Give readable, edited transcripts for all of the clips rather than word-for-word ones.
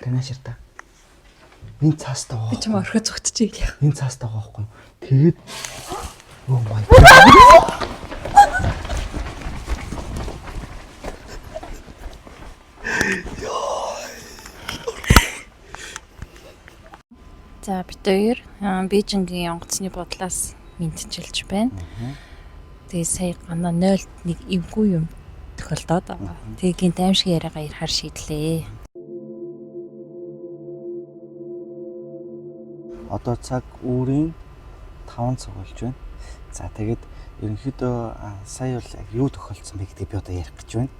Танаширта. Энэ цаастаа Би ч мөрхө зүгтчихээ. Энэ цаастаа байхгүй. Тэгээд oh my god. За бид хоёр Бээжингийн онгоцны бодлоос мэдчилж байна. Тэгээ сая гана 0.1 эвгүй юм тохиолдоод байгаа. Тэгээ гинт аимшиг яриагаа ярихаар шийдлээ. Одоо цаг үүрийн 5 цаг болж байна. За тэгээд ерөнхийдөө сая бол юу тохиолдсон бэ гэдгийг би одоо ярих гэж байна.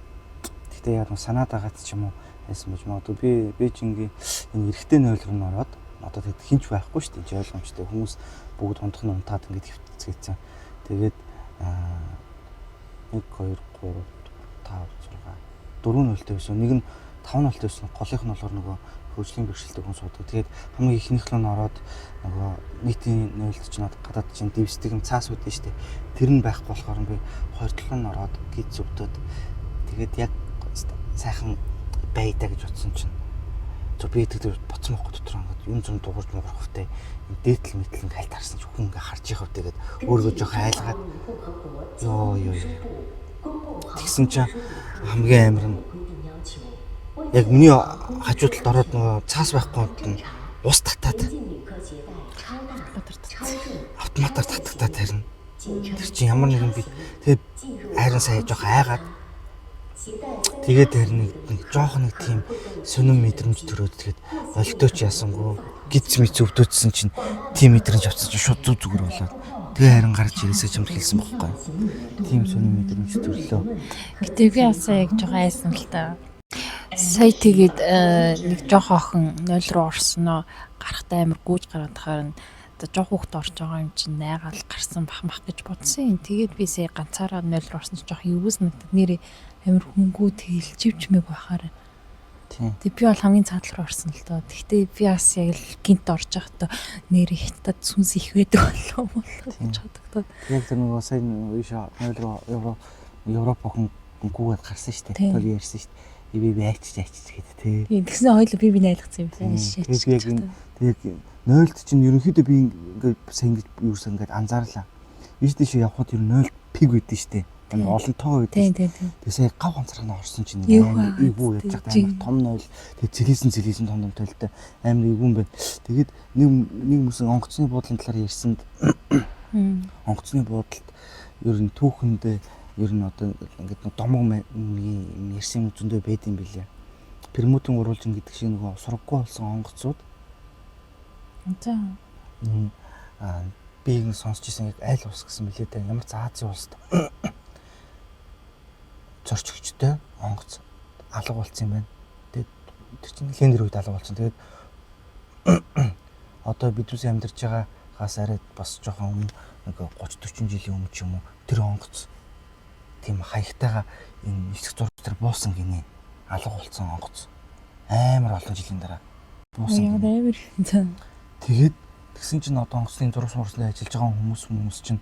Гэхдээ яг санаад байгаад ч юм уу байсан байж магадгүй би Бээжингийн энэ эрэгтэй нойл руу ороод одоо тэгэд хинч байхгүй шүү дээ. Ойлгомжтой хүмүүс бүгд хондох нь унтаад ингэж хөвцгээсэн. Тэгээд 1 2 3 4 5 6 4 нөлтөө байсан. Нэг нь 5 нөлтөө байсан. Голынх нь болохоор нөгөө хөгжлийн бэрхшээлтэй хүн суудаг. Тэгээд хамгийн ихнийх нь ороод нөгөө нийтийн нөлт чинь гадаад чинь дэвсдэг юм цаас үүдэн шүү дээ. Тэр нь байхгүй болохоор би 2-7 нь ороод гид зүвдөд. Тэгээд яг сайхан байдаа гэж утсан чинь би тэгээд боцсон байхгүй дотор ингээд юм зам дуурж муурхавтай дээтэл мэтлэн хальт харсан ч хүн ингээд харж ихав тэгээд өөрийгөө жоох айлгаад ёо тэгсэн чинь хамгийн амар нь яг миний хажуу талд ороод нөгөө цаас байхгүй нь ус татаад автоматар татагтаад харин тэр чинь ямар нэгэн би тэгээд хайрын сая жоох айгаад тэгээд харин нэг жоох нэг тийм сонирн мэдрэмж төрөөд тэгээд олтооч ясангүй гидс мэд зөвдөөдсөн чинь тийм мэдрэмж авсан чинь шууд зүг зүгээр болоод тэгээ харин гарч ирээсээ чамд хэлсэн байхгүй. Тийм сонирн мэдрэмж төрлөө. Гэтэ би асаа яг жоох айсан л та. Сая тэгээд нэг жоох охин 0 руу орсноо гарахтаа амар гүйж гараад тахаар жоох хүүхд орж байгаа юм чинь найгаал гарсан бах гэж бодсон юм. Тэгээд би сая ганцаараа 0 руу орсон чинь жоох юус надад нэрээ амар хөнгөө тэлживч мэг бахаар. Тийм. Тэг би бол хамгийн цаадал руу орсон л доо. Гэхдээ би бас яг л гинт орж байхдаа нэрээ хятад сүнс их байдаг болов уу гэж бодогдоо. Яг тэр нөгөө сайн ийшээ 0 руу Европ охин гүгээд гарсан шүү дээ. Тэр ярьсан шүү дээ. Би айчиж гэдэг тий. Тийм тэгсэн хоёул би найлгацсан юм байна шээ. Тэгээд 0-д чинь ерөнхийдөө би ингээд сайн ингэж юусан ингээд анзаарлаа. Ийш тийш явхад ер нь 0 пиг байдсан шүү дээ. Олон тоо байдсан. Тэгсээ гав ганцаараа орсон чинь эвгүй яаж байгаа амар том 0. Тэгээд зэлээсэн том толтой амар эвгүй юм байна. Тэгээд нэг мөсөн онгоцны буудлын талаар ярьсанд онгоцны буудалд ер нь түүхэндээ ер нь одоо ингээд домог ярьсан юм зөндөө байд юм билээ. Пермутын уруулжин гэдэг шиг нөгөө сургаггүй болсон онгоцууд. За. Би ингэ сонсч ирсэн яг айл ус гэсэн мөлий дээ. Ямар ч Азийн улсад зорчигчтой онгоц алга болсон юм байна. Тэгээд тэр чинь нэлийн дэр үед алга болсон. Тэгээд одоо бид үс амьдарч байгаагаас арай бас жоохон нэг 30-40 жилийн өмнө ч юм уу тэр онгоц тийм хаягтайгаа энэ нисэх зураг дээр буусан гинэ. Алга болсон онгоц амар олон жилийн дараа буусан. Амар. Тэгээд тэгсэн чинь одоо онгоцны зураг сургалтанд ажиллаж байгаа хүмүүс чинь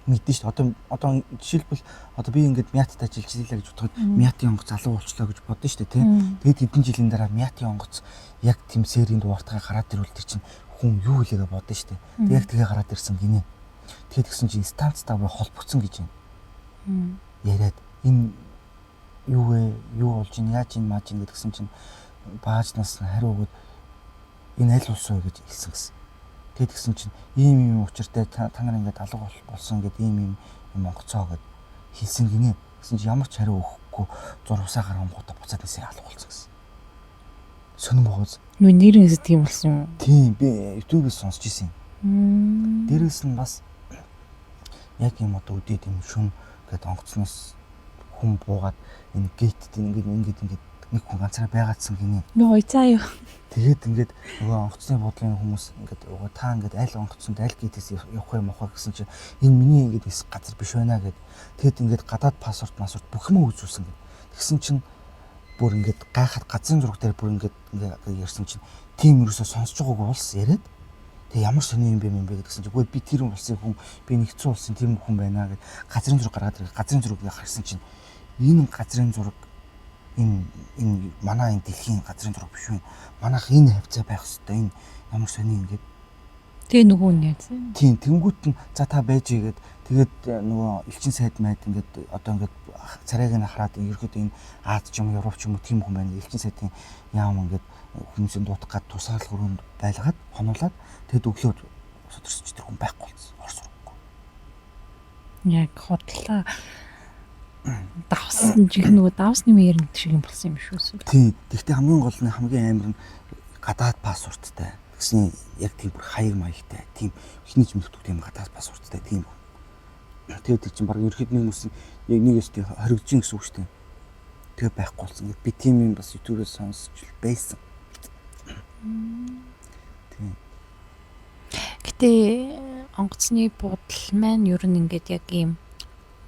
мэдэн шүү дээ. Одоо жишээлбэл одоо би ингээд мятад ажиллаж ийлээ гэж бодоход мятын онгоц алга болчлоо гэж бодсон шүү дээ, тийм. Тэгээд хэдэн жилийн дараа мятын онгоц яг тийм сэрийн дууртайгаа гараад ирвэл тэр чинь хүн юу хэлээгээ бодсон шүү дээ. Тэгээд яг тэгээ гараад ирсэн гинэ. Тэгээд тэгсэн чинь станцтай холбогдсон гэж юм. Яриад энэ юу вэ? Юу болж ин яаж ин мааж ин гэдгсэн чинь баажнаас хариу өгөөд энэ аль улс вэ гэж хэлсэн гэсэн. Тэгээд гисэн чинь ийм учиртай та нар ингээд алга болсон гэдэг ийм онгоцоо гэд хэлсэн гинэ. Гэсэн чинь ямар ч хариу өгөхгүй зурвасаа гарангуудаа буцаад нэсээ алга болсон гэсэн. Сонирм боогоос. Нүг нэрээс тийм болсон юм. Тийм би YouTube-ээс сонсч ирсэн. Дээрээс нь бас яг юм одоо үдээд юм шүн гэдэг онгоцноос хүн буугаад энэ гейтд ингээд нэг хүн ганцаараа байгаадсан гинэ. Нөө цаа юу. Тэгээд ингээд нөгөө онгоцны буудлын хүмүүс ингээд та ингээд аль онгоцонд аль гейтээс явах юм ахаа гэсэн чинь энэ миний ингээд газар биш байна гэд. Тэгэд ингээд гадаад пассворд бүх юм үзүүлсэн гэд. Тэгсэн чинь бүр ингээд гайхаад газрын зураг дээр бүр ингээд ярьсан чинь тийм юусоо сонсож байгаагүй улс яриад. Тэг ямар сони юм бэ гэдгсэн чинь үгүй би тэр улсын хүн би нэгдсэн улсын тийм хүн байна гэд газрын зураг гаргаад газрын зургийг харсан чинь энэ газрын зураг энэ манай энэ дэлхийн газрын зураг биш үү? Манайх энэ хавцаа байх хэвээр энэ ямар сони ингээд. Тэгээ нөгөө нь яа. Тийм тэнгуут нь за та байж игээд тэгээд нөгөө элчин сайд майд ингээд одоо ингээд царайг нь хараад ерөөд энэ Аз ч юм Европ ч юм уу тийм хүн байна. Элчин сайдын яам ингээд хүмүүсийн дуутах гад тусаал хөрөнд байлгаад хонуулаад тэгэд өглөө судалж тэр хүн байхгүй болсон. Орс урахгүй. Яг хотлоо. Давсан жиг нөгөө давсны мээр шиг юм болсон юм шүү. Тийм. Гэхдээ хамгийн гол нь хамгийн амар нь гадаад пассворттай. Тэгсэн яг тийм бүр хаяг маягтай. Тийм ихний жимлэгдэх тийм гадаад пассворттай тийм. Тэгээд чинь баг ерөөд нэг хүмүүс яг нэгээс тийм хоригдож ин гэсэн үг шүү дээ. Тэгээ байхгүй болсон. Би тийм юм бас YouTube-ээс сонсч байсан. Тийм. Гэтэ онгоцны буудал маань ер нь ингээд яг ийм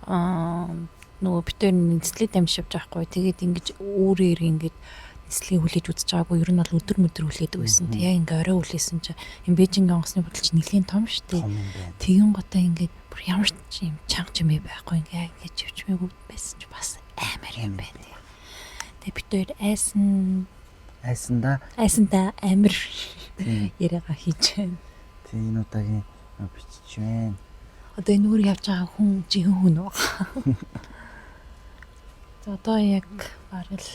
нөгөө битээр нэслээд амжиж байхгүй. Тэгээд ингэж өөрөөр ингэж нэслийг хүлээж үзэж байгаагүй. Ер нь бол өдөр хүлээдэг байсан. Тэгээ ингээ орой хүлээсэн чинь энэ Бээжингийн онгоцны буудал чинь нэлийн том шүү дээ. Тэгин готоо ингээд бүр ямар ч юм чанга чимээ байхгүй ингээ ингэж чивчмээг байсан ч бас амар юм байна. Тэгээ битээр айсанда амар яриага хийж байна. Тэгээ энэ удаагийн бичиж байна. Одоо энэ өөр явж байгаа хүн жинхэнэ хүн уу? За одоо яг бараг л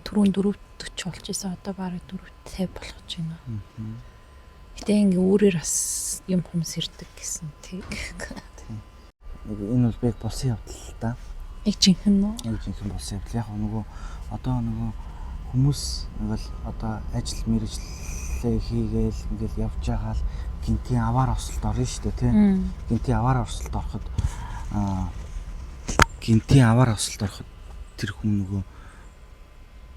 түрүүн 4:40 болж исэн. Одоо бараг 4:50 болгож байна. Гэтэ ингээ өөрөөр бас юм хүмүүс ирдэг гэсэн тийг. Энэ бол яг болсон явдал л да. Яг жинхэнэ үү? Яг жинхэнэ болсон явдал. Яг нөгөө одоо нөгөө хүмүүс ингээл одоо ажил мэргэжлээ хийгээл ингээл явж байгаа л гинтийн аваар осолд орно шүү дээ, тийм. Гинтийн аваар осолд ороход тэр хүн нөгөө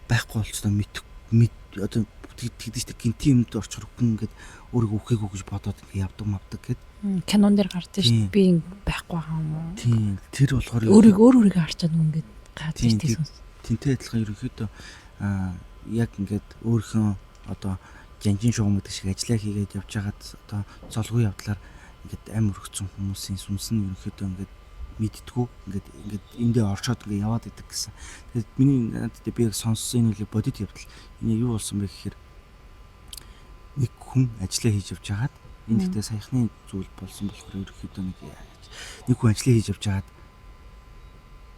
байхгүй болцоо мэд одоо тэгдэж штэ гинтийн юмд орчхор хүн ингээд өөрийгөө үхээгүй гэж бодоод ингээд явдаг мавдаг гэд. Кинон дээр гардаг шүү дээ. Би байхгүй байгаа юм уу? Тийм. Тэр болохоор өөрийгөө харчаад ингээд гад тийм. Тинтэй адилхан ерөнхийдөө яг ингээд өөрийнхөө одоо жанжин шугам гэдэг шиг ажиллаа хийгээд явж байгаад одоо золгүй явдлаар ингээд амь өргөцсөн хүмүүсийн сүнс нь ерөнхийдөө ингээд мэдтгүү ингээд эндээ орчоод ингээд яваад идэг гэсэн. Тэгээд миний надад би яг сонссон энэ үл бодит явдал энэ юу болсон бэ гэхээр нэг хүн ажиллаа хийж явж байгаад энэ дэхтэй саяхны зүйл болсон болохоор ерөнхийдөө нэг хүн ажиллаа хийж явж байгаад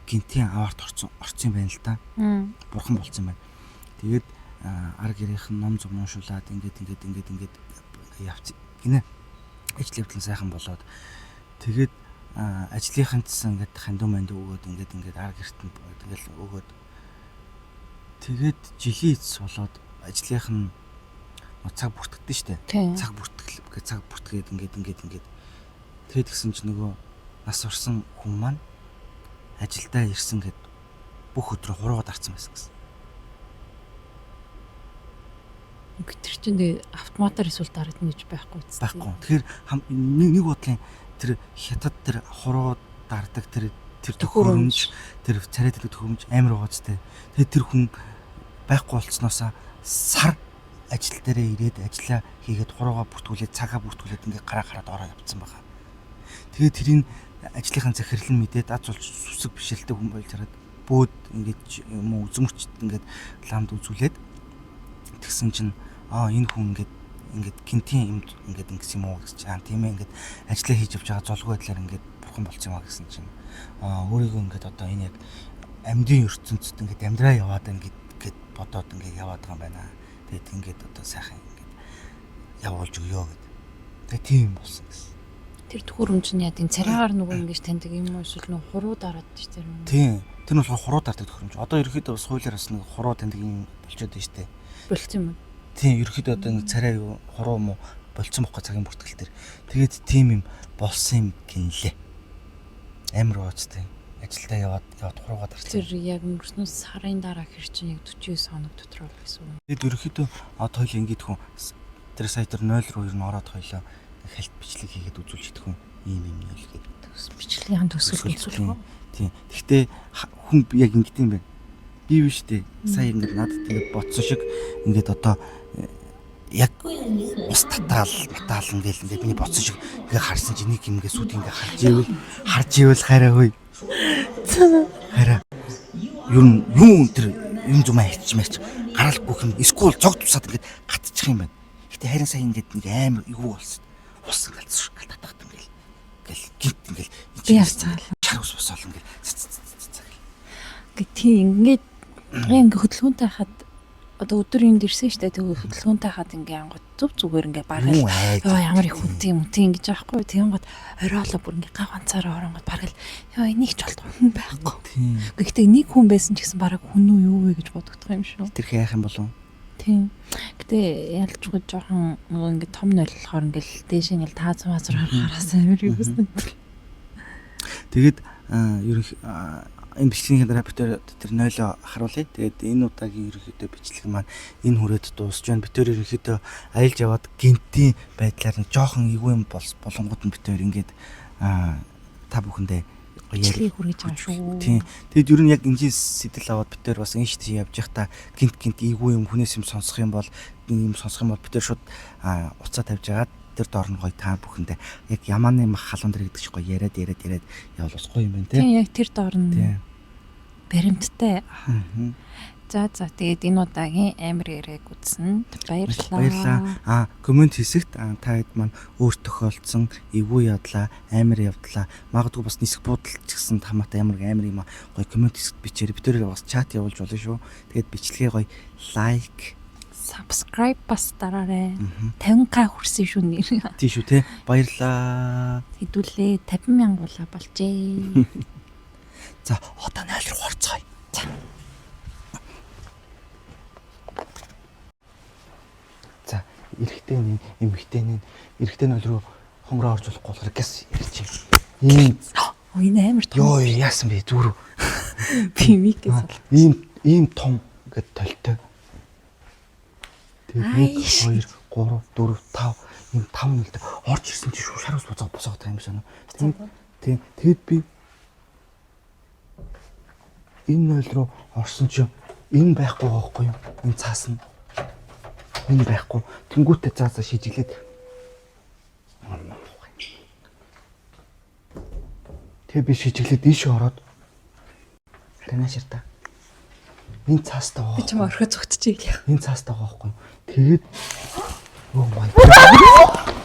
гинтийн аваарт орцсон юм байна л да. Бурхан болсон байна. Тэгээд ар гэрийнх нь ном зам уншуулад ингээд явц гинэ. Ажил явдлын сайхан болоод тэгээд ажлынхан цэсэн ингээд хандуу манд өгөөд ингээд ар гэрт нь тэгэл өгөөд тэгээд жилийн эцэс болоод ажлынх нь цаг бүртгэдэж штэ. Цаг бүртгээд ингээд тэгээд гисэн ч нөгөө нас орсон хүн маань ажилдаа ирсэн гэд бүх өдрөө хуруугаад арцсан байсан гэсэн. Тэр чинь автоматар эсвэл дараад нь гэж байхгүй үст. Байхгүй. Тэгэхээр нэг бодлын тэр хятад тэр хуруу дардаг тэр төхөөрөмж тэр царай дэлгэх төхөөрөмж амар угаацтай. Тэгээд тэр хүн байхгүй болцсноосаа сар ажил дээрээ ирээд ажиллаа хийгээд хуруугаа бүртгүүлээд цагаа бүртгүүлээд ингээ гараад ороо явцсан байгаа. Тэгээд тэрийг ажлынхаа захирал нь мэдээд аз болж сүсэг бишэлтэй хүн болж хараад бөөд ингээд юм уу үзмөрчд ингээд ламд үзүүлээд тэгсэн чинь энэ хүн ингээд гинтийн юмд ингээд ингэс юм уу гэж тийм ээ ингээд ажиллаа хийж явж байгаа золгүй байдлаар ингээд бурхан болцсон юм а гэсэн чинь өөрийгөө ингээд одоо энэ яг амьдын ертөнцид ингээд амьдраа яваад ингээд бодоод ингээд яваад байгаа юм байна. Тэгээд ингээд одоо сайхан ингээд явуулж өгөө гэд. Тэгээд тийм болсон гэсэн. Тэр төхөөрөмж нь яа тийм царайгаар нөгөө ингэж таньдаг юм уу эсвэл нөгөө хуруу дараад тийш тэр юм. Тийм. Тэр нь болохоор хуруу дардаг төхөөрөмж. Одоо ерөөхдөө бас хуулиар бас нэг хуруу таньдаг юм болчиход байна шүү дээ. Болцсон юм уу? Тийм, ерөөхдөө одоо нэг царай юу хуруу мó болцсон бохгүй цагийн бүртгэл төр. Тэгээд тийм юм болсон юм гинлээ. Амар ууцтай. Ажилдаа яваад хуруугаад арсан. Тэр яг өнгөрснөөс сарын дараа хэр чинь яг 49 хоног дотор бол гэсэн үг. Тэгээд ерөөхдөө одоо хоёул ингэж хүн тэр сайтар 0 руу ер нь ороод хоёлоо хальт бичлэг хийгээд үзүүлж идэх хүн ийм юм л гэдэг. Бичлэгийн төсөл үзүүлэх үү? Тийм. Гэхдээ хүн яг ингэж юм байна. Би биш дээ. Сая ингэж надад ингэ бодсон шиг ингэж одоо яг ус татаал ингээл миний бодсон шиг ингээ харсан чи нэг юм ингээ сүд ингээ харж ивэл хараа хөөе. Хараа. Юм тэр юм зүмээ хэлчмээрч гараалгүй юм эсвэл цог тусаад ингээд гатчих юм байна. Гэтэ харин сая ингээд нэг амар эвгүй болсон. Ус ингээд шгал татах юм гээл. Гинт ингээд яцгаал. Шар ус босоол ингээд. Ингээд ингээ хөдөлгөөнтэй хаад одоо өдөр энд ирсэн штэ тэгээ хөдөлгөөнтэй хаад ингээ ангууд зүв зүгээр ингээ баргал ёо ямар их хүнтэй юм тийм гэж аахгүй тэгэнгүүт ороолоо бүр ингээ гав ганцаараа оронгот баргал ёо энийг ч болдог хүн байхгүй. Гэхдээ нэг хүн байсан ч гэсэн бараг хүн үү юу вэ гэж бодогдох юм шүү. Тэр яах юм болов? Тийм. Гэтэ ялчгүй жоохон нөгөө ингээ том нойл болохоор ингээл дээш ингээл тааз маазар хараас амар юу гэсэн. Тэгээд энэ бичлэгийн дараа битээр тэр нойлоо харуулъя. Тэгээд энэ удаагийн ерөнхийдөө бичлэг маань энэ хүрээд дуусж байна. Битээр ерөнхийдөө аялж яваад гинтийн байдлаар нэг жоохон эвгүй юм болонгууд нь битээр ингээд та бүхэндээ бичлэгийг хүргэж байгаа шүү. Тийм. Тэгэд ер нь яг энэ сэтэл аваад битээр бас энэ шít явж явах та гинт эвгүй юм хүнээс юм сонсох юм бол битээр шууд уцаа тавьж агаад тэр доор нь гоё та бүхэндээ яг ямааны мах халуун дээр гэдэг чи гоё яриад явуулах гоё юм байна тийм. Яг тэр доор нь баримттай. За тэгээд энэ удаагийн амар яриаг үзсэн. Баярлалаа. Комент хэсэгт та хэд маань өөр тохиолдсон эвгүй ядлаа, амар явдлаа. Магадгүй бас нисэх буудалч гэсэн хамаатай амар юм гоё комент хэсэгт бичээрэй. Би тэр бас чат явуулж болно шүү. Тэгээд бичлэгээ гоё лайк, subscribe бас дараарай. 50k хүрсэн шүү нэр. Тийм шүү те. Баярлалаа. Хэдүүлээ 50,000 гула болжээ. За одоо 0 руу орцгоё. За эмэгтэй 0 руу хонгороо оржуулахгүй болохоор гэс ярьчих. Энэ амар том. Йоо яасан бэ зүрүү. Би микээс бол. Ийм том гэд толтой. Тэгээд 1 2 3 4 5 ийм 5 нэлтэй орж ирсэн чи шар ус босоог та юм шиг байна. Тэгээд би энэ 0 руу орсон чи энэ байхгүй байхгүй юу? Энэ цаас нь энэ байхгүй. Тэнгүүтээ цаасаа шижиглээд тэг би шижиглээд ийшээ ороод харина ширта. Энэ цаастаа байгаа. Би ч юм орхио зүгтчихээ. Энэ цаастаа байгаа байхгүй юу? Тэгээд oh my god.